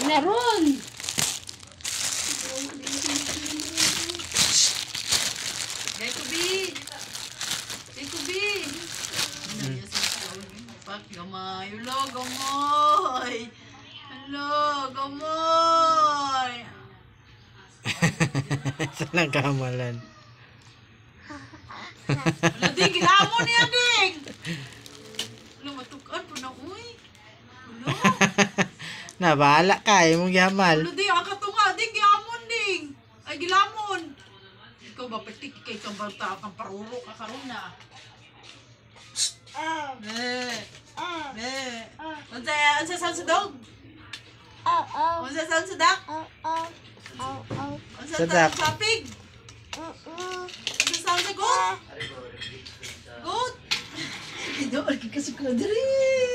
Naron. Kubi. Pak gamay, ulo gamoy. Hello, gamoy. Saan kamalan? Ding, gilamon niya, Ding. Lumatukan po na, uy. Ulo. Nabala ka, mong yamal. Ulo, Ding, ang katunga, Ding, gilamon, Ding. Ay, gilamon. Ikaw ba, patik kay kang bata, kang paruro ka karon na. Unsa sound sa dog? Unsa sound sa duck? Unsa sound sa pig? Unsa sound sa goat? Goat? Ido, kasi ko diri.